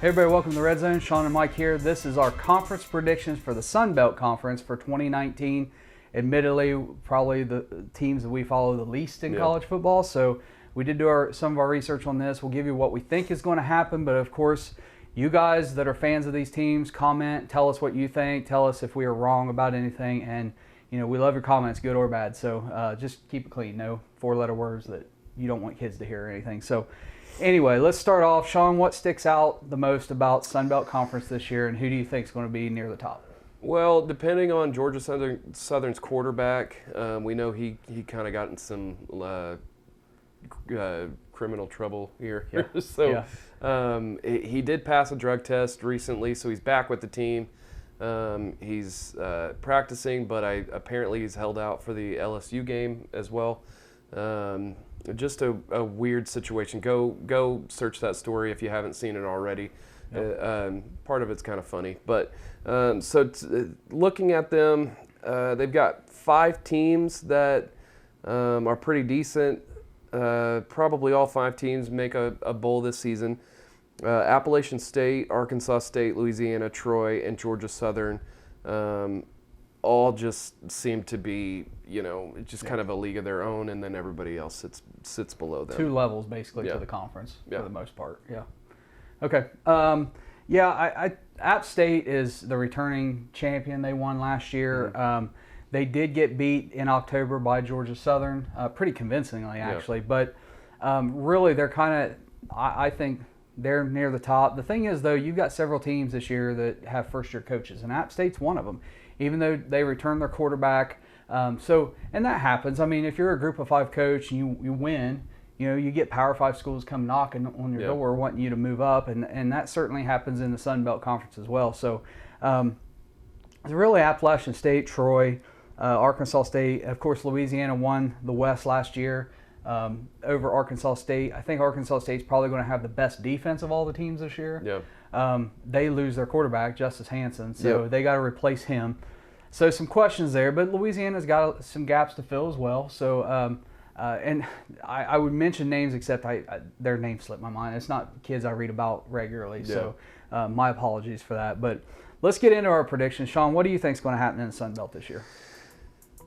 Hey everybody, welcome to RedZone. Shaun and Mike here. This is our conference predictions for the Sun Belt Conference for 2019. Admittedly, probably the teams that we follow the least in college football. So we did do some of our research on this. We'll give you what we think is going to happen. But of course, you guys that are fans of these teams, comment, tell us what you think. Tell us if we are wrong about anything. And, you know, we love your comments, good or bad. So just keep it clean. No four-letter words that you don't want kids to hear or anything. So anyway, let's start off. Shaun, what sticks out the most about Sun Belt Conference this year, and who do you think is going to be near the top? Well, depending on Georgia Southern's quarterback, we know he kind of got in some criminal trouble here. He did pass a drug test recently, so he's back with the team. He's practicing, but apparently he's held out for the LSU game as well. Just a weird situation. Go search that story if you haven't seen it already. Part of it's kind of funny. But looking at them, they've got 5 teams that are pretty decent. Probably all 5 teams make a bowl this season. Appalachian State, Arkansas State, Louisiana, Troy, and Georgia Southern all just seem to be, just kind of a league of their own, and then everybody else sits below them. 2 levels, basically, to the conference for the most part. Yeah. Okay. App State is the returning champion. They won last year. Mm-hmm. They did get beat in October by Georgia Southern, pretty convincingly, actually. Yeah. But really, they're kind of, I think, they're near the top. The thing is, though, you've got several teams this year that have first-year coaches, and App State's one of them, even though they returned their quarterback. And that happens. I mean, if you're a group of 5 coach and you win, you get Power 5 schools come knocking on your door wanting you to move up, and that certainly happens in the Sun Belt Conference as well. So really Appalachian State, Troy, Arkansas State. Of course, Louisiana won the West last year over Arkansas State. I think Arkansas State's probably going to have the best defense of all the teams this year. Yeah. They lose their quarterback, Justice Hansen, so they got to replace him. So some questions there, but Louisiana's got some gaps to fill as well. So and I would mention names, except their names slipped my mind. It's not kids I read about regularly, so my apologies for that. But let's get into our predictions. Shaun, what do you think is going to happen in the Sun Belt this year?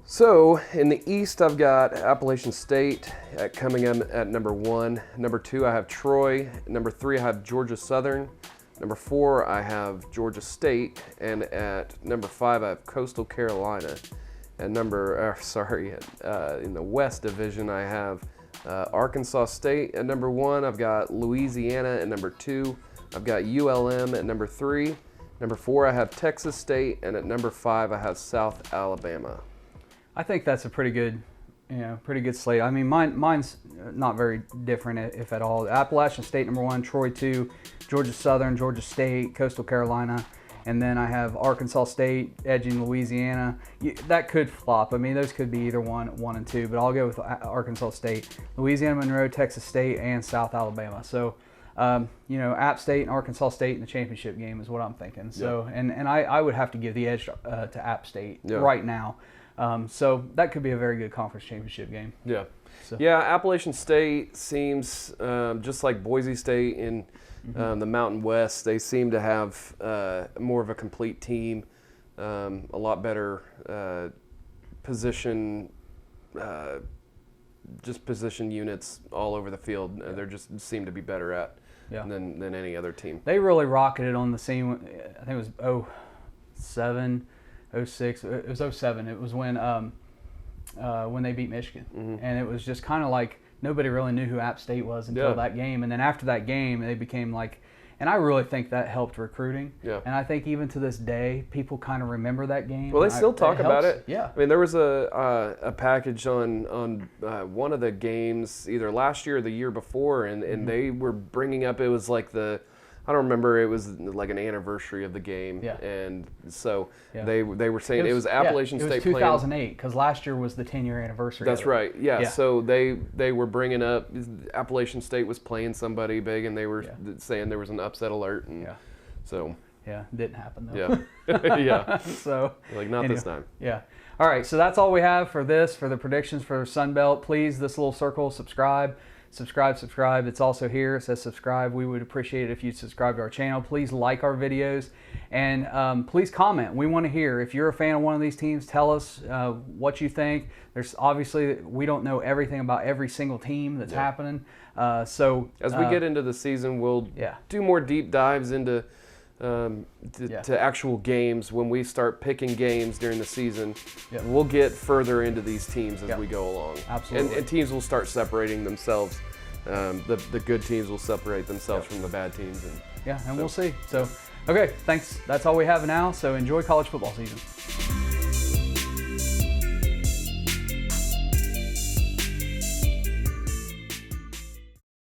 So in the East, I've got Appalachian State coming in at number 1. Number 2, I have Troy. Number 3, I have Georgia Southern. Number 4, I have Georgia State. And at number 5, I have Coastal Carolina. And in the West Division, I have Arkansas State at number 1. I've got Louisiana at number 2. I've got ULM at number 3. Number 4, I have Texas State. And at number 5, I have South Alabama. I think that's a pretty good slate. I mean, mine's not very different, if at all. Appalachian State number 1, Troy 2, Georgia Southern, Georgia State, Coastal Carolina, and then I have Arkansas State edging Louisiana. That could flop. I mean, those could be either 1 and 2, but I'll go with Arkansas State, Louisiana Monroe, Texas State, and South Alabama. So, App State and Arkansas State in the championship game is what I'm thinking. So, and I would have to give the edge to App State right now. So that could be a very good conference championship game. Yeah. So. Yeah, Appalachian State seems just like Boise State in the Mountain West. They seem to have more of a complete team, a lot better position units all over the field. They just seem to be better at than any other team. They really rocketed on the scene. I think it was 07. 06. It was 07. It was when they beat Michigan, and it was just kind of like nobody really knew who App State was until that game. And then after that game, they became like, and I really think that helped recruiting. Yeah. And I think even to this day, people kind of remember that game. Well, they still talk about it. Yeah. I mean, there was a package on one of the games either last year or the year before, and they were bringing up, it was like I don't remember, it was like an anniversary of the game. Yeah. And so they were saying it was Appalachian State playing. It was 2008, because last year was the 10-year anniversary. That's right. Yeah. So they were bringing up, Appalachian State was playing somebody big, and they were saying there was an upset alert. And so. Yeah, it didn't happen though. Yeah. Yeah. So. Like, not this time. Yeah. All right, so that's all we have for the predictions for Sun Belt. Please, this little circle, subscribe. subscribe. It's also here. It says subscribe. We would appreciate it if you'd subscribe to our channel. Please like our videos, and please comment. We want to hear. If you're a fan of one of these teams, tell us what you think. There's obviously, we don't know everything about every single team that's happening. So as we get into the season, we'll do more deep dives into to actual games. When we start picking games during the season, we'll get further into these teams as we go along. Absolutely. And teams will start separating themselves. The good teams will separate themselves from the bad teams. And we'll see. So, okay, thanks. That's all we have now. So enjoy college football season.